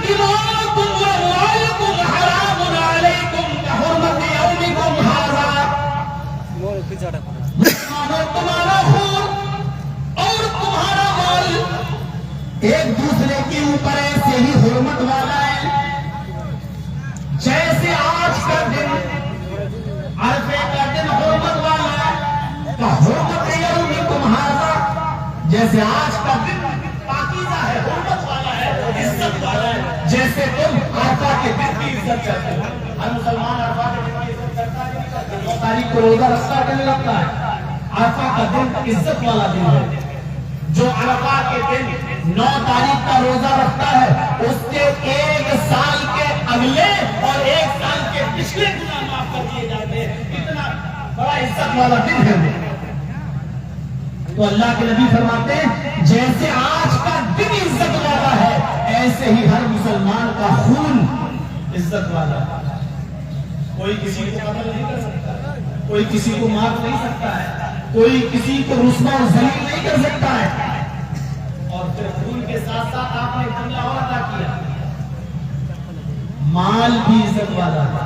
दिमाउकुम व अमवालुकुम हरामुन अलैकुम कहुर्मति यौमिकुम हाज़ा। तुम्हारा खून और तुम्हारा माल एक दूसरे के ऊपर ऐसे ही हुर्मत वाला है जैसे आज का दिन अरफे का दिन हुर्मत वाला है। तो हुर्मत यौमिकुम हाज़ा, जैसे आज का दिन पाकीज़ा है, हुर्मत वाला है, इज्जत वाला है, जैसे तुम अरफा के दिन की इज्जत करते हो। हर मुसलमान अरफा के दिन की इज्जत करता है, 9 तारीख को रोजा रखता है, लगता है। अरफा का दिन इज्जत वाला दिन है। जो अरफा के दिन 9 तारीख का रोजा रखता है उसके 1 साल के अगले और 1 साल के पिछले गुनाह माफ कर दिए जाते हैं। इतना बड़ा इज्जत वाला दिन है। तो अल्लाह के नबी फरमाते हैं जैसे आज का दिन इज्जत वाला है ऐसे ही हर मुसलमान का खून इज्जत वाला है। कोई किसी को कत्ल नहीं कर सकता, कोई किसी को मार नहीं सकता है, कोई किसी को रुस्वा और जलील नहीं कर सकता है। और फिर खून के साथ साथ आपने एक जुमला और अदा किया, माल भी इज्जत वाला है।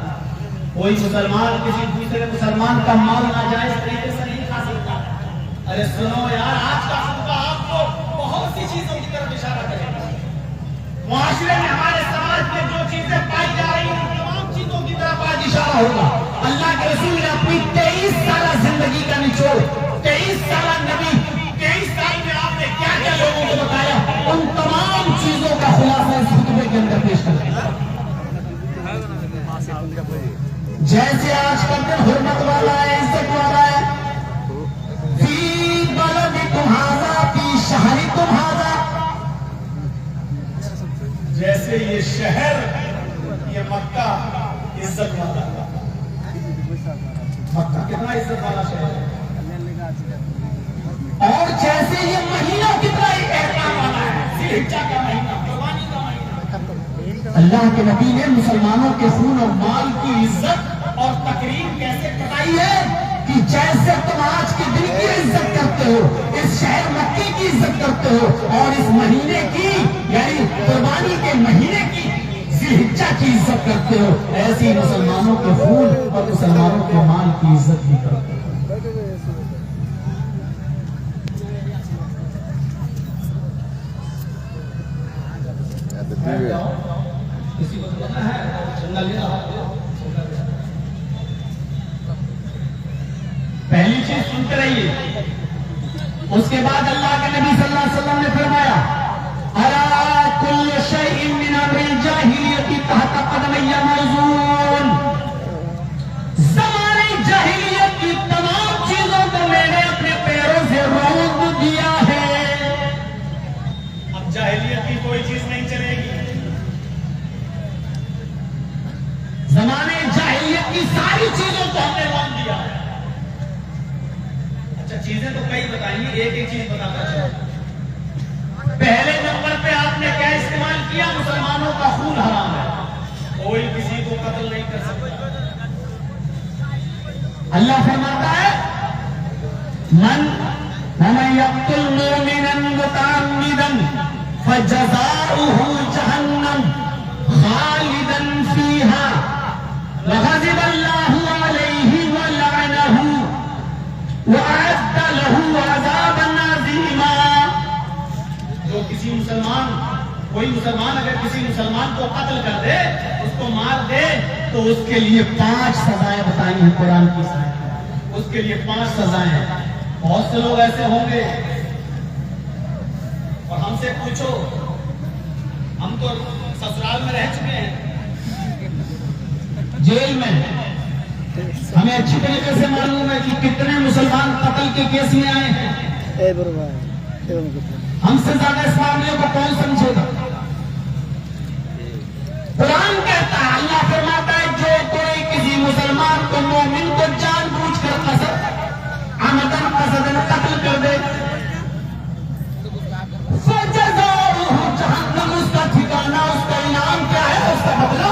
कोई मुसलमान किसी दूसरे मुसलमान का माल नाजायज तरीके से नहीं खा सकता। अरे सुनो यार, आज का खुतबा आपको बहुत सी चीजों की तरफ इशारा करेगा। मुआशरे में हमारे समाज में जो चीजें पाई जा रही हैं तमाम चीजों की तरफ आज इशारा होगा। अल्लाह के रसूल ने अपनी 23 साल जिंदगी का निचोड़, 23 साल नबी, 23 साल में आपने क्या क्या लोगों को बताया, उन तमाम चीजों का खुलासा इस खुतबे के अंदर पेश कर दिया। जैसे आज का दिन हुर्मत वाला है, इज्जत वाला है, फी बलदिकुम हाज़ा फी शहरिकुम हाज़ा, जैसे ये शहर, ये मक्का इज्जत वाला, मक्का कितना इज्जत वाला शहर है, और जैसे ये महीना कितना एहतराम वाला है, ज़िलहिज्जा का महीना, कुर्बानी का महीना। अल्लाह के नबी ने मुसलमानों के खून और माल की इज्जत और तकरीम कैसे बताई है कि जैसे तुम आज के दिन की इज्जत करते हो, इस शहर मक्के की इज्जत करते हो, और इस महीने की यानी कुर्बानी के महीने की ज़िलहिज्जा की इज्जत करते हो, ऐसे ही मुसलमानों के खून और मुसलमानों के माल की इज्जत भी करते हो। किसी को पता है पहली चीज सुनते रहिए। उसके बाद अल्लाह के नबी सल्लल्लाहु अलैहि वसल्लम ने फरमाया, अला कुल्लु शैइन मिन अमरिल जाहिलियति तहत कदमैया मौजून, ज़माने जाहिलियत की तमाम चीजों को मैंने अपने पैरों से रोक दिया है। अब जाहिलियत की कोई चीज नहीं चलेगी। ज़माने जाहिलियत की सारी चीजों को हमने रोक दिया है। चीजें तो कई बताइए, एक एक चीज बताता चलो। पहले नंबर पे आपने क्या इस्तेमाल किया, मुसलमानों का खून हराम है, कोई किसी को कत्ल नहीं कर सकता। अल्लाह फरमाता है मन यक़्तुल मुमिनन मुतअम्मिदन फजज़ाउहु जहन्नम खालिदन फीहा व ग़ज़िबा अल्लाहु अलैहि व लअनहु वअद्द लहू अज़ाबन अज़ीमा। जो किसी मुसलमान, कोई मुसलमान अगर किसी मुसलमान को कत्ल कर दे, उसको मार दे, तो उसके लिए 5 सजाएं बताई हैं कुरान की आयत। उसके लिए 5 सजाएं हैं। बहुत से लोग ऐसे होंगे, और हमसे पूछो, हम तो ससुराल में रह चुके हैं, जेल में, हमें अच्छी तरीके से मालूम है कि कितने मुसलमान कत्ल के केस में आए हैं। हमसे ज्यादा इस मामले को कौन समझेगा। कुरान कहता है, अल्लाह फरमाता है, जो कोई किसी मुसलमान को, मोमिन को जानबूझकर आमदन कसदन कत्ल कर दे, जहन्नम, उसका ठिकाना, उसका इनाम क्या है, उसका बदला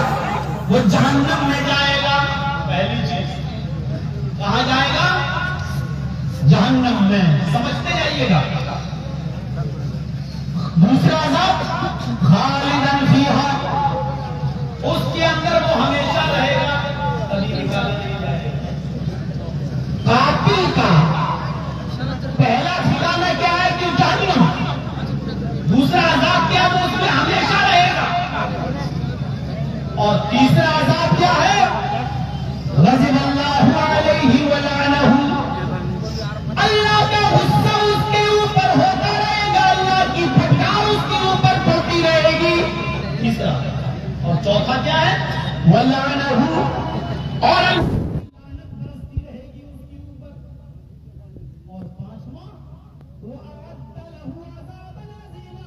वो जहन्नम में जाएगा। पहली चीज, कहां जाएगा, जहन्नम में, समझते जाइएगा। दूसरा अज़ाब खालिदन फीहा, तीसरा अज़ाब क्या है? ग़ज़िबल्लाहु अलैहि व लअनहु, अल्लाह का गुस्सा उसके ऊपर होता रहेगा, अल्लाह की फटकार उसके ऊपर पड़ती रहेगी। तीसरा। और चौथा क्या है? व लअनहु, और बरसती रहेगी उसके ऊपर। और पांचवा, वो अअद्द लहू अज़ाबन अज़ीमा,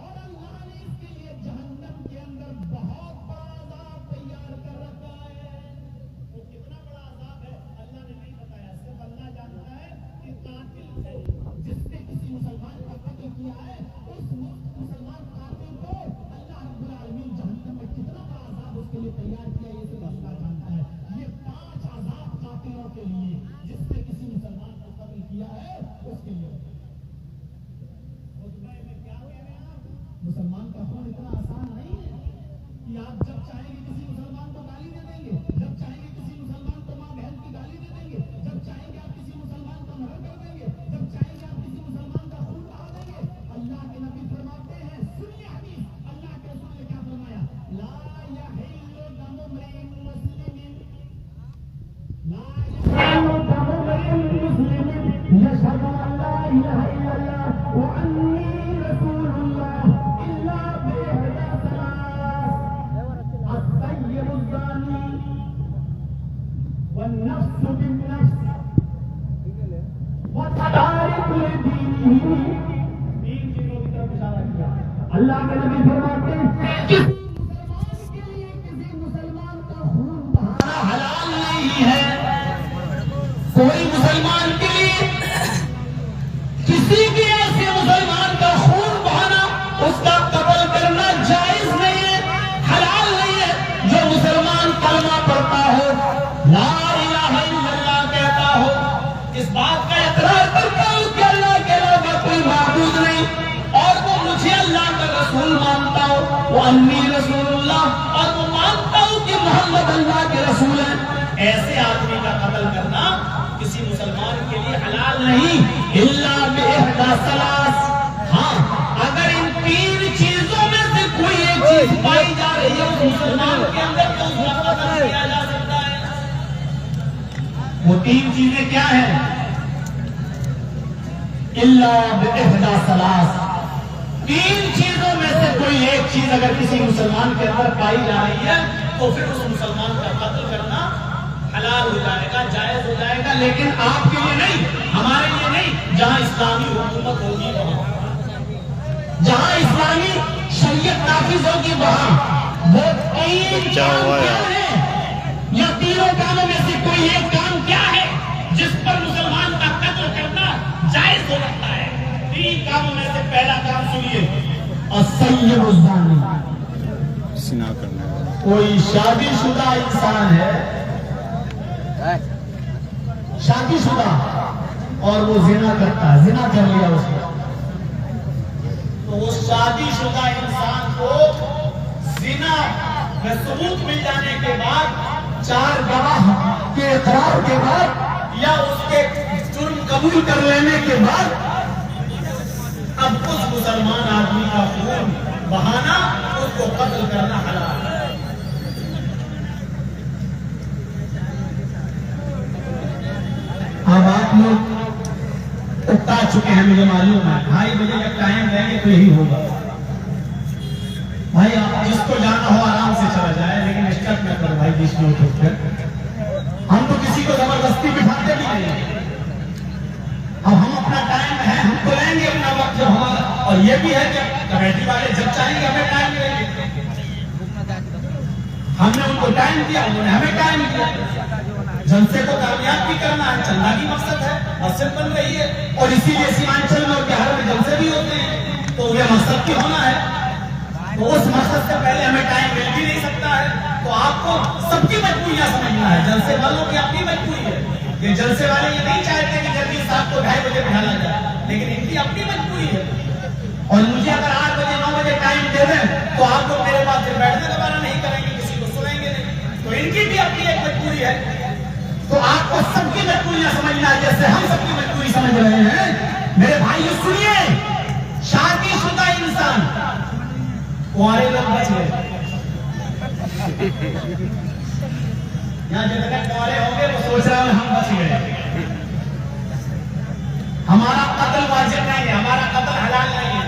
और अल्लाह ने इसके लिए जहन्नम के अंदर बहुत बड़ा अज़ाब तैयार कर रखा है। वो कितना बड़ा अज़ाब है अल्लाह ने नहीं बताया, सिर्फ अल्लाह जानता है कि कातिल से, जिसने किसी मुसलमान का कत्ल किया है, उस मुसलमान कातिल को अल्लाह रब्बुल आलमीन जहन्नम में कितना बड़ा अज़ाब उसके लिए तैयार किया, ये सिर्फ अल्लाह जानता है। ये 5 अज़ाब कातिलों के लिए, जिसने किसी मुसलमान को कत्ल किया है उसके लिए। मुसलमान का खून इतना आसान नहीं है कि आप जब चाहेंगे किसी मुसलमान को गाली दे देंगे, जब चाहेंगे किसी मुसलमान को मां बहन की गाली दे देंगे, जब चाहेंगे आप किसी मुसलमान का मर्डर कर देंगे, जब चाहेंगे आप किसी मुसलमान का खून बहा देंगे। अल्लाह के नबी फरमाते हैं, सुनिए हदीस, अल्लाह के रसूल ने क्या फरमाया? ला यहिल्लु दमु मरिइन मुस्लिमिन, ला यहिल्लु दमु मरिइन मुस्लिमिन यशहदु अन ला इलाहा इल्लल्लाह व अन्नी रसूलुल्लाह इल्ला बिइहदा सलास, अत्तय्यिबु ज़ानी वन्नफ्स बिन्नफ्स वतारिकु लिदीनिही। 3 चीजों की तरफ इशारा किया। अल्लाह के नबी फरमाते हैं, किसी मुसलमान के लिए किसी मुसलमान का खून बहाना हलाल नहीं है। कोई मुसलमान के लिए किसी भी ऐसे मुसलमान का खून बहाना, उसका कत्ल करना जायज नहीं है, हलाल नहीं है। जो मुसलमान कलमा पढ़ता हो, ला इलाहा इल्लल्लाह कहता हो, इस बात का इकरार करता हो कि अल्लाह के अलावा कोई माबूद नहीं, और वो मुझे अल्लाह का रसूल मानता हो, वो अन्नी रसूलुल्लाह, और वो मानता हो कि मोहम्मद अल्लाह के रसूल हैं, ऐसे आदमी का कत्ल करना किसी मुसलमान के लिए हलाल नहीं, इल्ला बिइहदा सलास। हाँ, अगर इन 3 चीजों में से कोई एक चीज पाई जा रही है उस मुसलमान के अंदर, तो उसका कत्ल किया जा सकता है। वो 3 चीजें क्या हैं? इल्ला बिइहदा सलास। 3 चीजों में से कोई एक चीज अगर किसी मुसलमान के अंदर पाई जा रही है, तो फिर उस मुसलमान का कत्ल करना हलाल हो जाएगा, जायज हो जाएगा। लेकिन आपके लिए नहीं, हमारे लिए नहीं। जहां इस्लामी हुकूमत होगी वहां, जहां इस्लामी शरीयत नाफिज होगी वहां, वो 3 काम क्या है, या तीनों कामों में से कोई एक काम क्या है जिस पर मुसलमान का कत्ल करना जायज हो सकता है? 3 कामों में से पहला काम सुनिए, अस्सय्यिबु ज़ानी। सिना करना है। कोई शादीशुदा इंसान है, शादीशुदा, और वो जिना करता है, जिना कर लिया उसने, तो वो शादीशुदा इंसान को जिना में सबूत मिल जाने के बाद, 4 गवाह के इकरार के बाद, या उसके जुर्म कबूल कर लेने के बाद, अब उस मुसलमान आदमी का खून बहाना, उसको कत्ल करना हलाल है। अब आप लोग उकता चुके हैं, मुझे मालूम है। 2:30 बजे जब टाइम देंगे तो यही होगा। भाई आप जिसको जाना हो आराम से चला जाए, लेकिन डिस्टर्ब न करो भाई बीच में उठ कर। हम तो किसी को जबरदस्ती बिठाते भी नहीं। अब हम अपना टाइम है, हम तो लेंगे अपना वक्त जब हमारा, और ये भी है कि कमेटी वाले जब चाहेंगे हमें टाइम देंगे। हमने उनको टाइम दिया, उन्होंने हमें टाइम दिया। जलसे को कामयाब भी करना है, चंदा की मकसद है, मस्जिद बन रही है, और इसीलिए सीमांचल में और बिहार में जलसे भी होते हैं, तो ये मकसद भी होना है। तो उस मकसद से पहले हमें टाइम मिल भी नहीं सकता है। तो आपको सबकी मजबूरियां समझना है, जलसे वालों की अपनी मजबूरी है। ये जलसे वाले ये नहीं चाहते कि जल्दी साहब को 2:30 बजे बिठाना जाए, लेकिन इनकी अपनी मजबूरी है। और मुझे अगर 8 बजे 9 बजे टाइम दे दें, तो आप लोग मेरे पास फिर बैठने दोबारा नहीं करेंगे, किसी को सुनेंगे नहीं। तो इनकी भी अपनी एक मजबूरी है। तो आपको सबकी मजबूरियां समझना है, जैसे हम सबकी मजबूरी समझ रहे हैं। मेरे भाइयों सुनिए, शादीशुदा इंसान, कुंवारे लोग बच गए, यहाँ जितने कुआरे होंगे वो सोच रहे हैं हम बच गए। हमारा कत्ल वाजिब नहीं है, हमारा कत्ल हलाल नहीं है।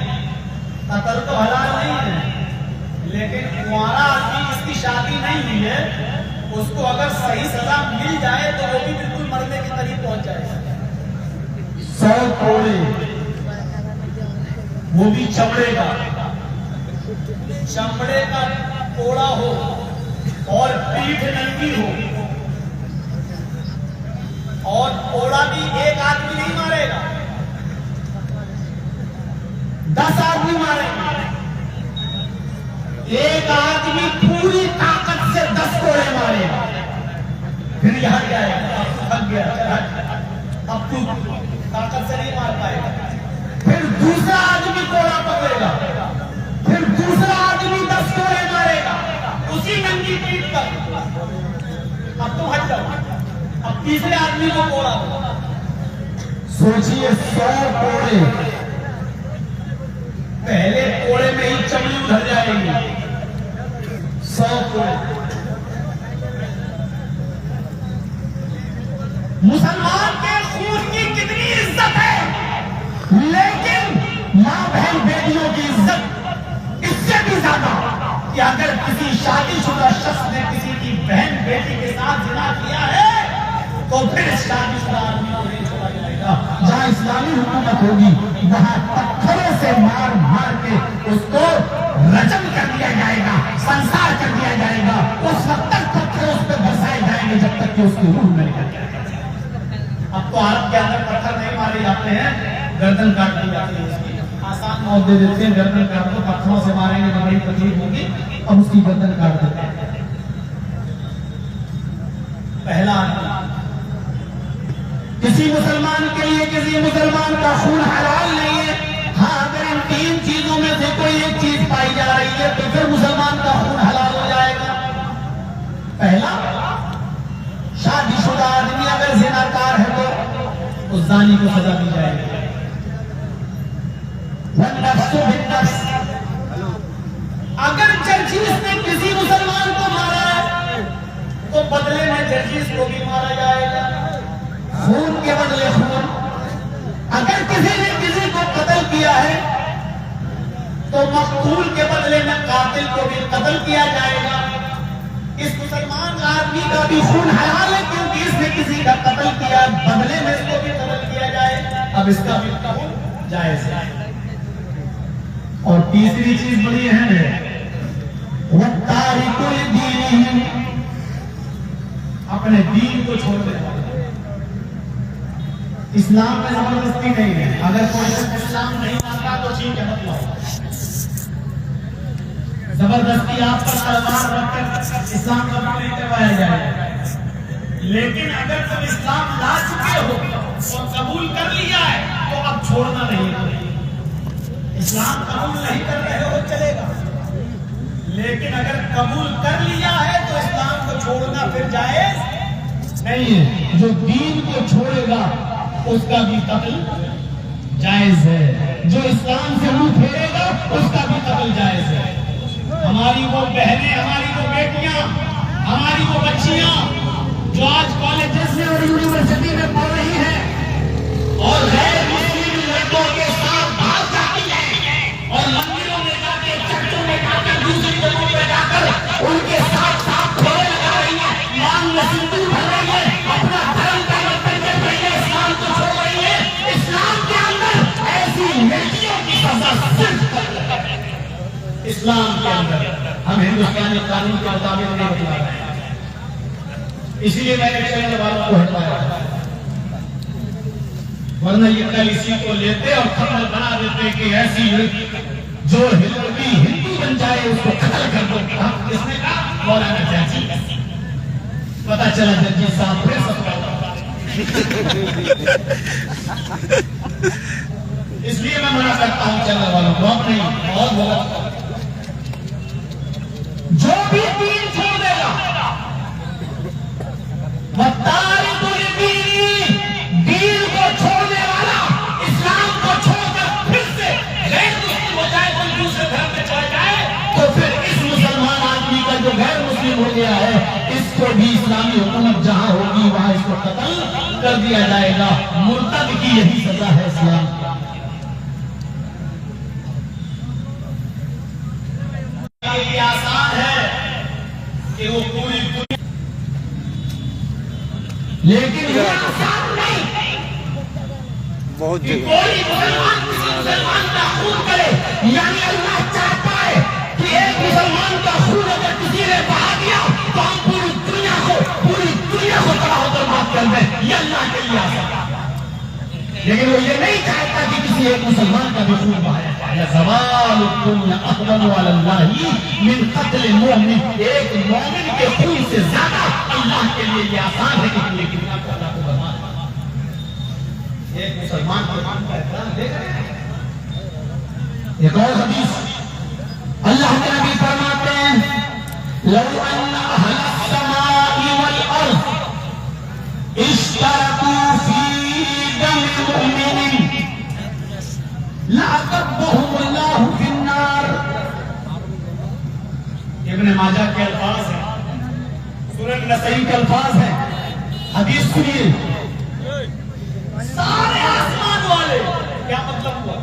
कत्ल तो हलाल नहीं है, लेकिन कुआरा आदमी जिसकी शादी नहीं हुई है उसको अगर सही सजा मिल जाए तो वो भी बिल्कुल मरने के करीब पहुंच जाएगा। 100 कोड़े, वो भी चमड़े का कोड़ा हो और पीठ नंगी हो, और कोड़ा भी एक आदमी नहीं मारेगा, 10 आदमी मारेंगे। एक आदमी पूरी ताकत से 10 कोड़े मारेगा, फिर यहां क्या है, थक गया, अब तू ताकत से नहीं मार पाएगा। फिर दूसरा आदमी कोड़ा पकड़ेगा, फिर दूसरा आदमी 10 कोड़े मारेगा उसी नंगी पीठ पर। अब तुम हट जाओ, अब तीसरे आदमी को कोड़ा। सोचिए 100 कोड़े, पहले कोड़े में ही चमड़ी उधर जाएगी। 100 कोड़े। मुसलमान के खून की कितनी इज्जत है, लेकिन मां बहन बेटियों की इज्जत इससे भी ज्यादा कि अगर किसी शादीशुदा शख्स ने किसी की बहन बेटी के साथ जिना किया है तो फिर शादीशुदा आदमी को नहीं छोड़ा जाएगा। जहां इस्लामी हुकूमत होगी वहां पत्थरों से मार मार के उसको रजम कर दिया जाएगा, संसार कर दिया जाएगा। उस वक्त तक पत्थर उस पर बरसाए जाएंगे जब तक कि उसकी रूह नहीं निकल जाएगी। अब तो अरब के अंदर पत्थर नहीं मारे जाते हैं, गर्दन काट दी जाती है उसकी। आसान मौत दे देते हैं, गर्दन काट दो, पत्थरों से मारेंगे तो बड़ी तकलीफ होगी, अब उसकी गर्दन काट देते हैं। पहला किसी मुसलमान के लिए किसी मुसलमान का खून हलाल नहीं है। हाँ, अगर इन 3 चीजों में से कोई एक चीज पाई जा रही है तो फिर मुसलमान का खून हलाल हो जाएगा। पहला, शादीशुदा आदमी अगर ज़िनाकार है तो उस ज़ानी को सजा दी जाएगी। अगर जर्जीस ने किसी मुसलमान को मारा है तो बदले में जर्जीस को भी मारा जाएगा, खून के बदले खून। अगर किसी ने किसी को कत्ल किया है तो मकतूल के बदले में कातिल को भी कत्ल किया जाएगा। इस मुसलमान आदमी का भी खून हलाल है क्योंकि इसने किसी का कत्ल किया, बदले में इसको भी कत्ल किया जाए, अब इसका भी खून जायज है। और तीसरी चीज बड़ी अहम है, वत्तारिकुल दीन, अपने दीन को छोड़ने वाला। इस्लाम में जबरदस्ती नहीं है, अगर कोई इस्लाम नहीं मानता तो ठीक है, मत लाओ। जबरदस्ती आप पर तलवार रखकर इस्लाम कबूल नहीं करवाया जाएगा। लेकिन अगर तुम इस्लाम ला चुके हो और कबूल कर लिया है तो अब छोड़ना नहीं है। इस्लाम कबूल नहीं कर रहे हो चलेगा, लेकिन अगर कबूल कर लिया है तो इस्लाम को छोड़ना फिर जायज नहीं है। जो दीन को छोड़ेगा उसका भी कत्ल जायज है, जो इस्लाम से मुंह फेरेगा उसका भी कत्ल जायज है। हमारी वो बहनें, हमारी वो बेटियां, हमारी वो बच्चियां जो आज कॉलेजेस में और यूनिवर्सिटी में पढ़ रही हैं और गैर मुस्लिम लड़कों के साथ भाग जाती हैं और मंदिरों में जाके, चर्चों में जाकर, दूसरी जगहों में जाकर उनके साथ फेरे लगा रही हैं, मांग में सिंदूर भर रही है, अपना धर्म परिवर्तन कर रही है, इस्लाम को छोड़ रही है। इस्लाम के अंदर ऐसी लड़कियों की सजा सिर्फ इस्लाम के अंदर, हम हिंदुस्तानी कानून के मुताबिक नहीं बता रहे हैं। इसलिए मैंने चैनल वालों को हटाया, वरना ये कल इसी को लेते और खबर बना देते कि ऐसी जो हिंदू बन जाए उसको कत्ल कर दो। इसने कहा मौलाना जर्जी, पता चला जर्जी साहब फिर सबका। इसलिए मैं मना करता हूं चैनल वालों को, नहीं बहुत गलत। जो भी दीन छोड़ देगा, दीन को छोड़ने वाला, इस्लाम को छोड़कर फिर से गैर मुस्लिम हो जाए, कोई दूसरे धर्म में चला जाए, तो फिर इस मुसलमान आदमी का जो गैर मुस्लिम इस्लामी हुकूमत जहां होगी वहां इसको कत्ल कर दिया जाएगा। मुर्तद की यही सजा है इस्लाम की। आसान है कि वो पूरी लेकिन ये आसान नहीं बहुत कि जगह कोई मुसलमान का खून करे। यानी अल्लाह चाहता है कि एक मुसलमान का खून अगर किसी ने बहा दिया तो हम पूरी दुनिया को तबाह बर्बाद कर दें। ये अल्लाह के लिए आसान है। लेकिन वो ये नहीं चाहता कि किसी एक मुसलमान का भी खून बहाया जाए। ज़वालुकुम अहवनु अलल्लाहि मिन क़त्ल मुमिन, एक मोमिन के खून से ज्यादा अल्लाह के लिए ये आसान है कि पूरी दुनिया को अल्लाह को बर्बाद कर। एक मुसलमान के खून का एहतराम देगा। एक और हदीस अल्लाह के नबी फरमाते हैं, लौ अन्ना अहलस समाई वल अर्ज़ इश्तरकू फी दम मुमिन लअक़ब्बहुमुल्लाहु फिन्नार। इब्न माजा के अल्फाज हैं, सुनन नसई के अल्फाज हैं। हदीस सुनिए, सारे आसमान वाले, क्या मतलब हुआ?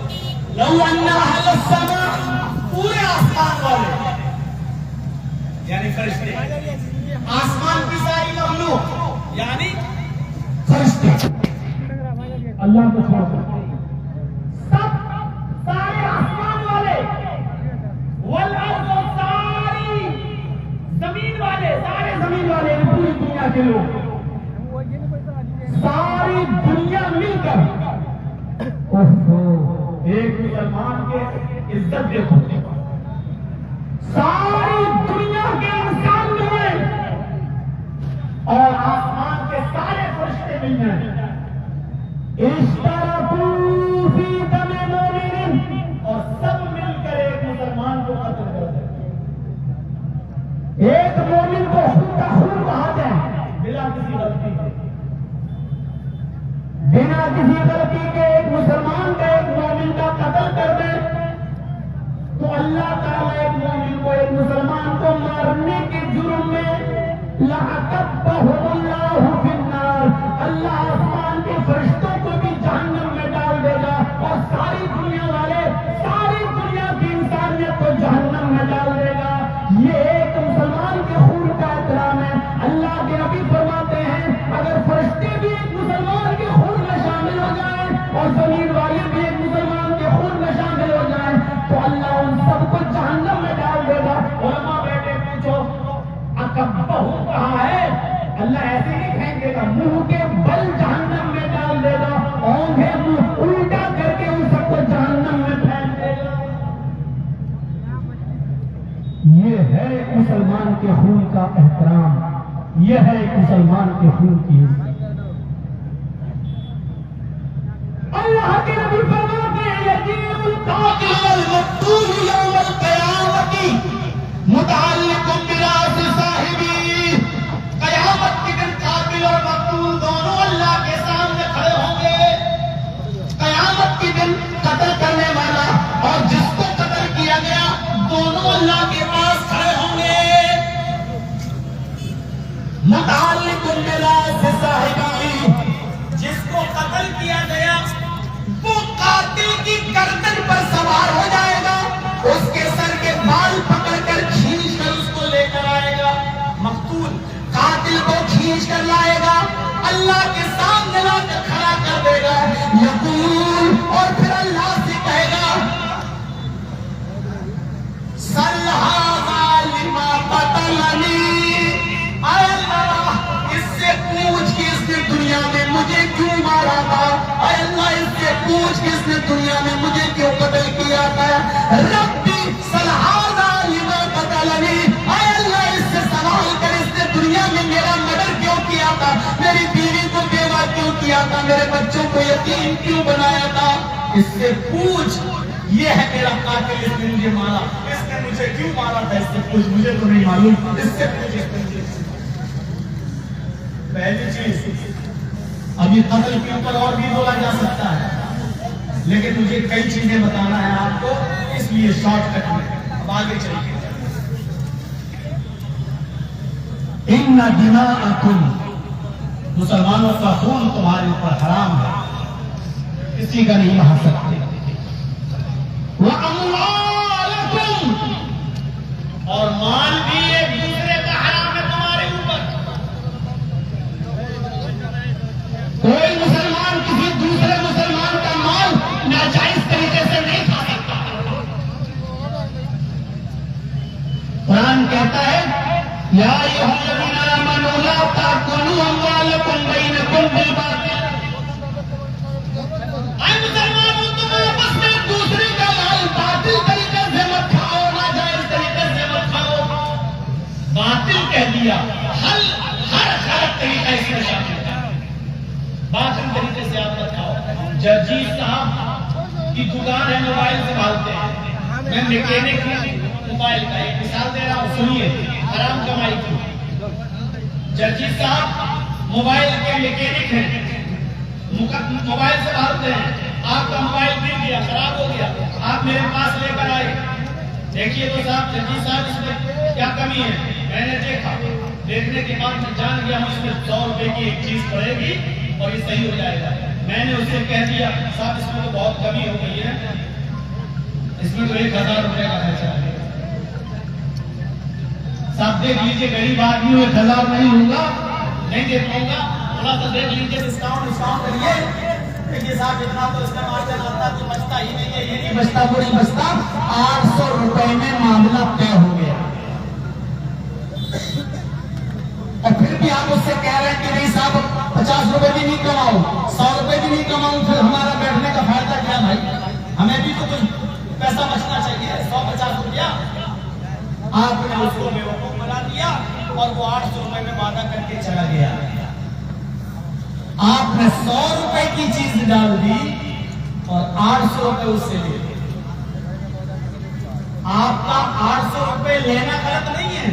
लौ अन्ना अहलस समा, पूरे आसमान वाले यानी फरिश्ते, आसमान की सारी मखलूक यानी फरिश्ते, अल्लाह को छोड़कर सब सारे आसमान वाले, वल अर्ज़, सारी जमीन वाले, सारे जमीन वाले, पूरी दुनिया के लोग, सारी दुनिया मिलकर एक मुसलमान के इज्जत देखो। सारी दुनिया के इंसान मिले और आसमान के सारे फरिश्ते मिल जाए, इश्तरकू फी दम मुमिन, और सब मिलकर एक मुसलमान को कत्ल कर दें। एक मोमिन को खून बहा दें बिना किसी गलती के, बिना किसी गलती के एक मुसलमान का एक मोमिन का कत्ल कर दे तो अल्लाह ताला एक मोमिन को, एक मुसलमान को मारने के जुर्म में लअक़ब्बहुमुल्लाहु फिन्नार, अल्लाह आसमान के फरिश्तों को भी जहन्नम में डाल देगा और सारी दुनिया वाले, सारी दुनिया की इंसानियत को जहन्नम में डाल देगा। ये एक मुसलमान के खून का एहतराम है। अल्लाह के नबी फरमाते हैं, अगर फरिश्ते भी एक मुसलमान के खून में शामिल हो जाए और जमीन वाले भी एक मुसलमान के खून में शामिल हो जाए तो अल्लाह उन सबको जहन्नम में डाल देगा। उलमा बैठे, पूछो अक़ब्बहु कहाँ है? अल्लाह ऐसे नहीं फेंक देगा, मुंह के बल जहन्नम में डाल देगा, औंधे मुंह उल्टा करके उन सबको जहन्नम में फेंक देगा। ये है मुसलमान के खून का एहतराम, यह है मुसलमान के खून की इज्जत। अल्लाह के नबी फरमाते हैं, यकीनुल कातिल वल मक़तूल यौमल क़यामती मुतअल्लिकुन बिरास साहिबी। क़यामत के दिन कातिल और मक़तूल दोनों अल्लाह के सामने खड़े होंगे। क़यामत के दिन कत्ल करने वाला और जिसको कत्ल किया गया दोनों अल्लाह के पास खड़े होंगे। मुतअल्लिकुन बिरास साहिबी, जिसको कत्ल किया गया वो कातिल की गर्दन पर सवार हो जाएगा, उसके सर के बाल पकड़कर खींच कर उसको लेकर आएगा। मक़तूल कातिल को खींच कर लाएगा, अल्लाह के सामने लाकर खड़ा कर देगा। यक़ूल, और फिर अल्लाह से कहेगा, सल हाज़ा लिमा क़तलनी, आय अल्लाह इससे पूछ कि इसने दुनिया में मुझे क्यों मारा था। आय अल्लाह इससे पूछ कि इसने दुनिया में मुझे क्यों कत्ल किया था। रब्बी सल हाज़ा लिमा क़तलनी, आय अल्लाह इससे सवाल कर इसने दुनिया में मेरा मर्डर क्यों किया था, मेरी बीवी को बेवा क्यों किया था, मेरे बच्चों को यतीम क्यों बनाया था। इससे पूछ, ये है मेरा कातिल, इसने मुझे मारा, इसने मुझे क्यों मारा था, इससे पूछ, मुझे तो नहीं मालूम, इससे पूछ। पहली चीज, अभी कत्ल के ऊपर और भी बोला जा सकता है, लेकिन मुझे कई चीजें बताना है आपको, इसलिए शॉर्टकट में अब आगे चलिए। इन्ना दिमाअकुम, मुसलमानों का खून तुम्हारे ऊपर हराम है, किसी का नहीं बहा सकते। व अम्वालकुम, और माल भी एक दूसरे का हराम है तुम्हारे ऊपर। कोई मुसलमान किसी दूसरे मुसलमान का माल नाजायज तरीके से नहीं खा सकता। कुरान कहता है या अय्युहल्लज़ीना आमनू ला ताकुलू अम्वालकुम बैनकुम बिल बातिल, ऐ मुसलमानों तुम आपस में एक दूसरे का माल बातिल तरीके से मत खाओ, नाजायज तरीके से मत खाओ। बातिल कह दिया, हर गलत तरीका इसमें शामिल है। बातिल तरीके से आप मत खाओ। जर्जीज साहब की दुकान है, मोबाइल संभालते हैं, मैं मैकेनिक हूं मोबाइल का, एक मिसाल दे रहा हूं, सुनिए, हराम कमाई की। जर्जीज साहब मोबाइल के मैकेनिक हैं, मोबाइल संभालते हैं, आपका मोबाइल गिर गया, खराब हो गया, आप मेरे पास लेकर आए, देखिए तो साहब जर्जीज साहब इसमें क्या कमी है। मैंने देखा, देखने के बाद मैं जान गया हूं इसमें 100 रुपए की एक चीज पड़ेगी और ये सही हो जाएगा। मैंने उससे कह दिया साहब इसमें तो बहुत कमी हो गई है, इसमें तो 1000 रुपए का खर्चा है। साहब देख लीजिए, गरीब आदमी हूं, 1000 नहीं लूंगा, नहीं दे पाऊंगा, थोड़ा सा देख लीजिए, डिस्काउंट करिए। देखिए साहब इतना तो इसका मार्जिन आता तो बचता ही नहीं है, ये नहीं बचता, वो नहीं बचता। 800 रुपए में मामला तय हो गया। और फिर भी आप उससे कह रहे हैं कि नहीं साहब 50 रुपए भी नहीं कमाऊं, 100 रुपए भी नहीं कमाऊं, फिर हमारा बैठने का फायदा क्या भाई? हमें भी तो कुछ पैसा बचना चाहिए। 150 रुपया आपने उसको बेवकूफ बना दिया और वो 800 रुपए में वादा करके चला गया। आपने 100 रुपए की चीज डाल दी और 800 रुपए उससे ले लिए। आपका 800 रुपए लेना गलत नहीं है,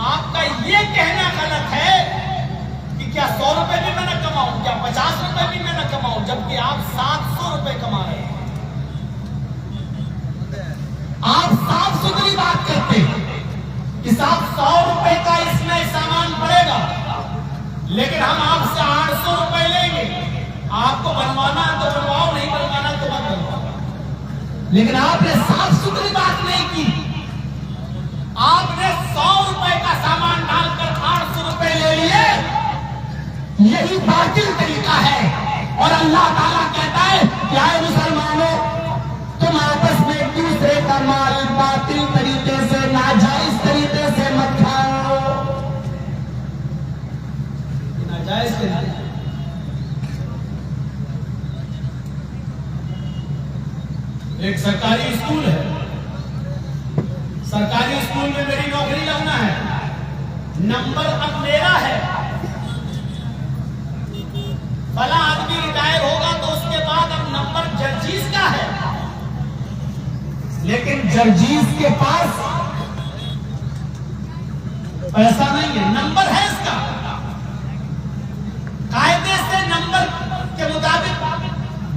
आपका ये कहना गलत है कि क्या 100 रुपए भी मैं न कमाऊं, क्या 50 रुपए भी मैं न कमाऊं, जबकि आप 700 रुपए कमा रहे हैं। आप साफ सुथरी बात करते हैं कि साहब 100 रुपए का इसमें सामान पड़ेगा, लेकिन हम आपसे 800 रुपए लेंगे। आपको बनवाना है तो बनवाओ, नहीं बनवाना तो मत बनवाओ। लेकिन आपने साफ सुथरी बात नहीं की, आपने 100 रुपए का सामान डालकर 800 रुपए ले लिए। यही बातिल तरीका है और अल्लाह ताला कहता है क्या है मुसलमानों, तुम आपस में एक दूसरे का माल बातिल तरीके से, नाजायज तरीके से मत खाओ। नाजायज तरीके एक सरकारी स्कूल है, सरकारी स्कूल में मेरी नौकरी लगना है, नंबर अब मेरा है, भला आदमी रिटायर होगा तो उसके बाद अब नंबर जर्जीज का है, लेकिन जर्जीज के पास पैसा नहीं है, नंबर है इसका, कायदे से नंबर के मुताबिक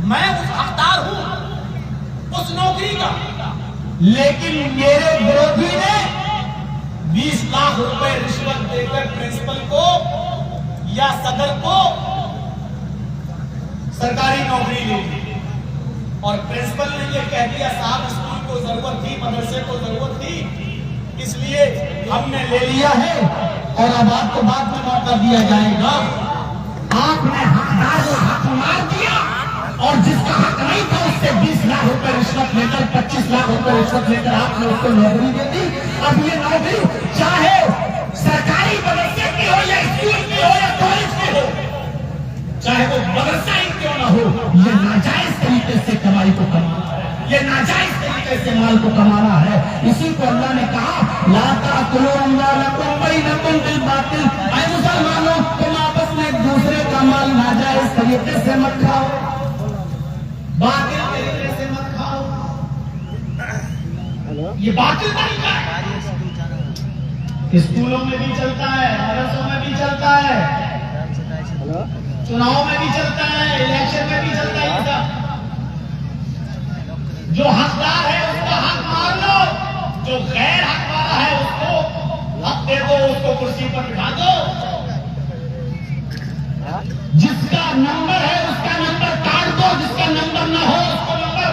मैं उस हकदार हूं उस नौकरी का, लेकिन मेरे विरोधी ने 20 लाख रुपए रिश्वत देकर प्रिंसिपल को या सदर को सरकारी नौकरी ले ली और प्रिंसिपल ने ये कह दिया साहब स्कूल को जरूरत थी, मदरसे को जरूरत थी, इसलिए हमने ले लिया है और अब आपको बाद में मौका दिया जाएगा। आपने हकदार को हक मार दिया और जिसका हक नहीं था उससे 20 लाख रुपए रिश्वत लेकर 25 लाख रुपए रिश्वत लेकर आपने उसको नौकरी दे दी। अब ये नौकरी चाहे सरकारी मदरसे की हो या स्कूल की हो या कॉलेज की हो, चाहे वो मदरसा ही क्यों ना हो, ये नाजायज तरीके से कमाई को कमाना है, ये नाजायज तरीके से माल को कमाना है। इसी को अल्लाह ने कहा ला ताकुलू अम्वालकुम बैनकुम बिल बातिल, ऐ मुसलमानों तुम आपस में एक दूसरे का माल नाजायज तरीके से मत खाओ, बातिल तरीके से मत खाओ। ये बातिल तरीका है, स्कूलों में भी चलता है, मदरसों में भी चलता है, चुनाव में भी चलता है, इलेक्शन में भी चलता है। जो हकदार है उसका हक मार लो, जो गैर हक वाला है उसको हक दे दो, उसको कुर्सी पर बिठा दो। जिसका नंबर है उसका नंबर काट दो, जिसका नंबर ना हो उसको नंबर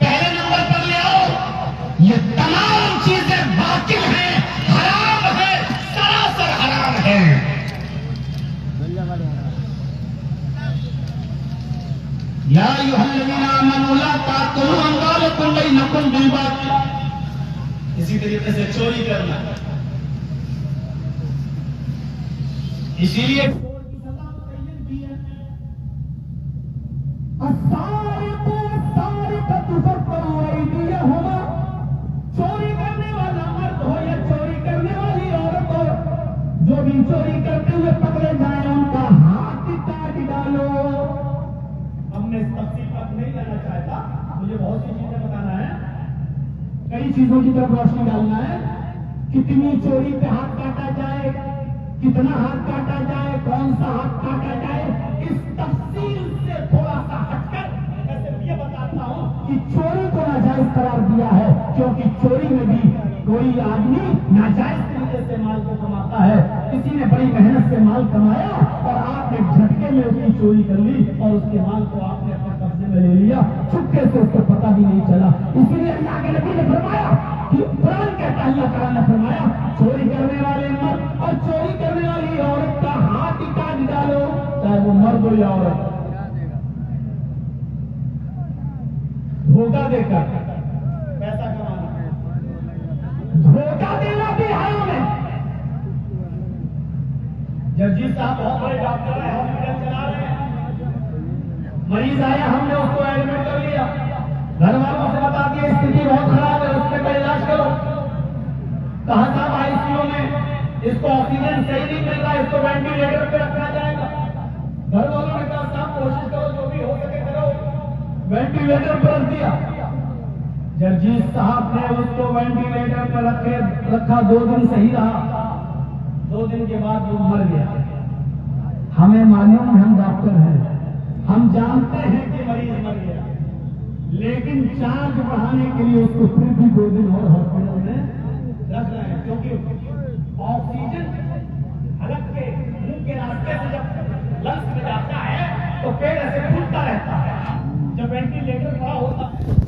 पहले नंबर पर ले आओ। ये तमाम चीजें बातिल हैं, हराम है, सरासर हराम है। या अय्युहल्लज़ीना आमनू ला ताकुलू अम्वालकुम बैनकुम बिल बातिल। इसी तरीके से चोरी करना, इसीलिए चोरी करने वाला मर्द हो या चोरी करने वाली औरत हो, जो भी चोरी करते हुए पकड़े जाए उनका हाथ काट डालो। अब मैं इस तफसील पर नहीं जाना चाहता, मुझे बहुत सी चीजें बताना है, कई चीजों की तरफ रोशनी डालना है। कितनी चोरी पे हाथ काटा जाए, कितना हाथ काटा जाए, कौन सा हाथ काटा जाए, इस तफसील से थोड़ा सा हटकर मैं सिर्फ ये बताता हूं कि चोरी को नाजायज करार दिया है, क्योंकि चोरी में भी कोई आदमी नाजायज तरीके से माल को कमाता है। किसी ने बड़ी मेहनत से माल कमाया और आपने झटके में उसकी चोरी कर ली और उसके माल को आपने अपने कब्जे में ले लिया, चुपके से उसको पता भी नहीं चला। इसीलिए अल्लाह के नबी ने फरमाया कि कुरान कहता है, अल्लाह ताला ने फरमाया, चोरी करने वाले मर्द और चोरी करने वाली औरत का हाथ ही काट डालो, चाहे वो मर्द हो या औरत। धोखा देकर पैसा कमाना, धोखा देना भी हराम है। जगजीत साहब बहुत बड़े डॉक्टर हैं, हॉस्पिटल चला रहे हैं, मरीज आया, हमने उसको एडमिट कर लिया, घर वालों से बता दिया स्थिति बहुत खराब है, उसके का इलाज करो। कहा साहब आईसीयू में इसको ऑक्सीजन सही नहीं मिल रहा, इसको वेंटिलेटर पे रखा जाएगा। घर वालों ने कहा साहब कोशिश करो, जो भी हो सके करो, वेंटिलेटर पर रख दिया। जगजीत साहब ने उसको वेंटिलेटर पर रखा, 2 दिन सही रहा, 2 दिन के बाद वो मर गया। हमें मालूम, हम डॉक्टर हैं, हम जानते हैं कि मरीज मर गया, लेकिन चार्ज बढ़ाने के लिए उसको फिर भी 2 दिन और हॉस्पिटल में रख रहे हैं, क्योंकि ऑक्सीजन हलक के मुंह के रास्ते से जब लंग्स में जाता है तो पेट ऐसे फूलता रहता है। जब वेंटिलेटर खड़ा होता है,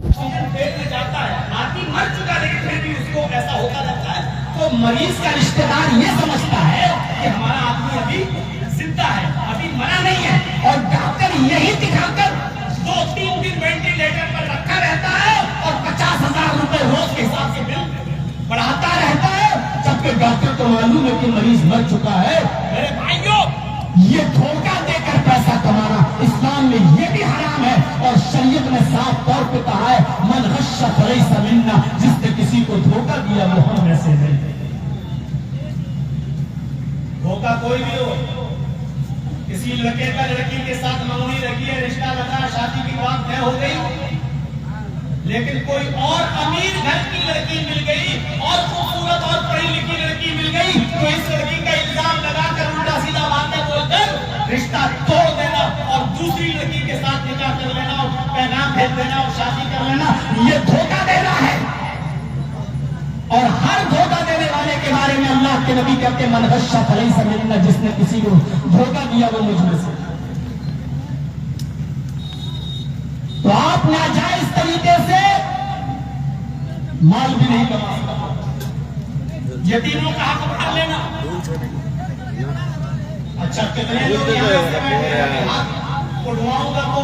ऑक्सीजन पेट में जाता है, आदमी मर चुका लेकिन फिर भी उसको ऐसा होता रहता है। तो मरीज का रिश्तेदार ये समझता है कि हमारा आदमी अभी जिंदा है, अभी मरा नहीं है, और डॉक्टर यही दिखाकर 2-3 दिन वेंटिलेटर पर रखा रहता है और 50,000 रुपए रोज के हिसाब से बिल बढ़ाता रहता है, जबकि डॉक्टर को मालूम है कि मरीज मर चुका है। मेरे भाइयों, ये धोखा देकर पैसा कमाना इस्लाम में ये भी हराम है, और शरीयत ने साफ तौर पे कहा है, मन गश्शा फलैसा मिन्ना, जिसने किसी को धोखा दिया वो हम में से नहीं। धोखा कोई भी हो, किसी लड़के का लड़की के साथ मंगनी रखी है, रिश्ता लगा, शादी की बात तय हो गई, लेकिन कोई और अमीर घर की लड़की मिल गई और खूबसूरत और पढ़ी लिखी लड़की मिल गई, तो इस लड़की का इल्जाम लगाकर उल्टा सीधा बातें बोलकर रिश्ता तोड़ देना और दूसरी लड़की के साथ निकाह कर लेना और पैगाम भेज देना और शादी कर लेना, ये धोखा देना है। और हर धोखा देने वाले के बारे में अल्लाह के नबी कहते मन गश्शा फलैसा मिन्ना, जिसने किसी को धोखा दिया वो मुझ में से। तो आप नाजायज तरीके से माल भी नहीं कमा सकते, यतीमों का हक उठा लेना। अच्छा, कितने लोग यहाँ से बैठे हैं, हाथ उठवाऊंगा तो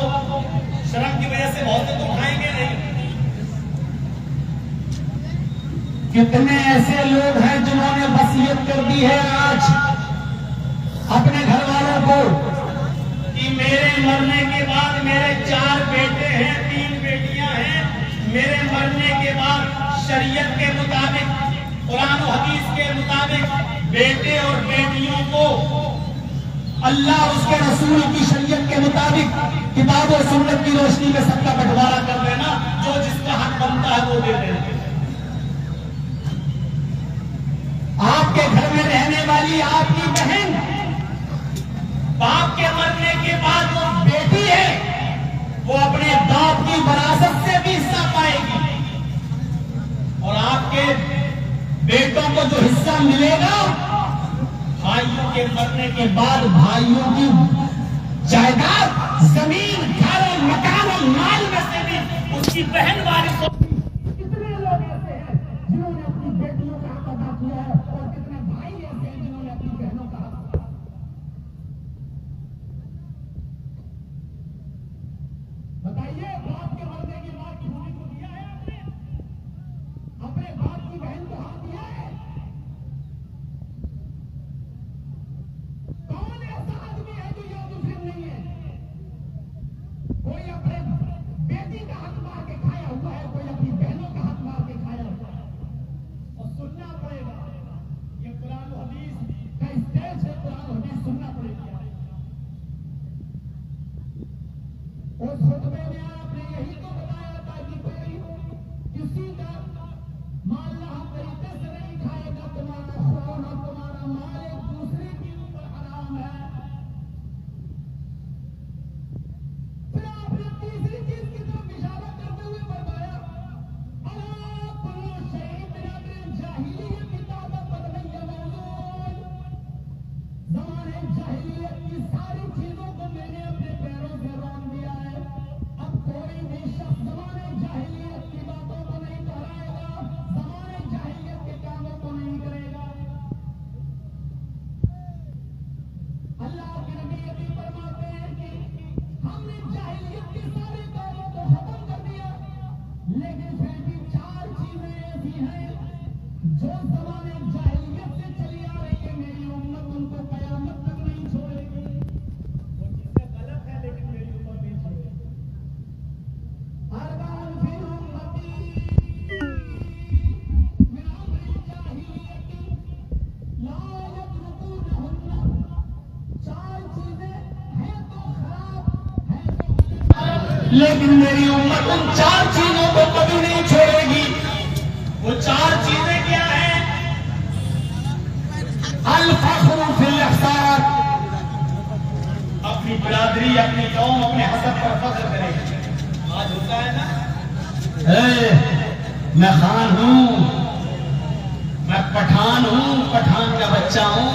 शर्म की वजह से बहुत तो उठाएंगे नहीं। कितने ऐसे लोग हैं जिन्होंने वसीयत कर दी है आज अपने घर वालों को कि मेरे मरने के बाद, मेरे 4 बेटे हैं, 3 बेटियां हैं, मेरे मरने के बाद शरीयत के मुताबिक, कुरान और हदीस के मुताबिक बेटे और बेटियों को अल्लाह उसके रसूल की शरीयत के मुताबिक किताब और सुन्नत की रोशनी में सबका बंटवारा कर देना, जो जिसका हक बनता है वो दे देना। आपके घर में रहने वाली आपकी बहन बाप के मरने के बाद वो बेटी है, वो अपने बाप की विरासत से भी हिस्सा पाएगी, और आपके बेटों को जो बदला मिलेगा। भाइयों के मरने के बाद भाइयों की जायदाद, जमीन, घर और मकान और माल में से भी उसकी बहन वारिस होगी। कितने लोग ऐसे हैं जिन्होंने अपनी बेटियों का हक अदा किया है और कितने भाई ऐसे हैं जिन्होंने अपनी बहनों का हक अदा किया। बताइए, बाप के मरने के बाद भूमि को दिया है आपने? अपने बाप की बहन को हाथ दिया है? कौन ऐसा आदमी है जो यह मुस्लिम नहीं है? कोई अपने बेटी का हक मार के खाया हुआ है, कोई अपनी बहनों का हक मार के खाया हुआ है। और सुनना पड़ेगा, ये कुरान हदीस का स्टेज है, कुरान हदीस सुनना पड़ेगा। उस खुतबे में आपने यही तो बताया था कि कोई किसी का माल हम तरीके से नहीं खाएगा, तुम्हारा खून और तुम्हारा माल एक दूसरे के ऊपर हराम है। फिर आपने तीसरी चीज की तरफ इशारा करते हुए फरमाया, अला कुल्लु शैइन मिन जाहिलियत किताब बदलैया मौजूद। ज़माने जाहिलियत की सारी चीजों को मैंने अपने पैरों से रौंद दिया है। अब कोई भी शख्स ज़माने जाहिलियत की बातों को नहीं दोहराएगा, ज़माने जाहिलियत के कामों को नहीं करेगा। अल्लाह के नबी अभी फरमाते हैं कि हमने जाहिलियत के सारे कामों को खत्म कर दिया, लेकिन फिर भी 4 चीजें ऐसी हैं जो ज़माने जाहिलियत से चली आ रही है, मेरी उम्मत उनको कयामत तक नहीं छोड़ेगी। वो चीजें गलत है लेकिन मेरी उम्मत नहीं छोड़ेगी। अरबान फी उम्मती मिन अम्रिल जाहिलियती ला यतरुकूनहुन्ना। 4 चीजें हैं तो खराब, हैं तो गलत, लेकिन मेरी उम्मत उन 4 चीजों को कभी नहीं छोड़ेगी। वो 4 चीजें क्या हैं? अल फख्रु फिल अहसाब, अपनी बिरादरी, अपनी कौम, अपने हसब पर फख्र करेगी। आज होता है ना, मैं खान हूं, मैं पठान हूं, पठान का बच्चा हूं,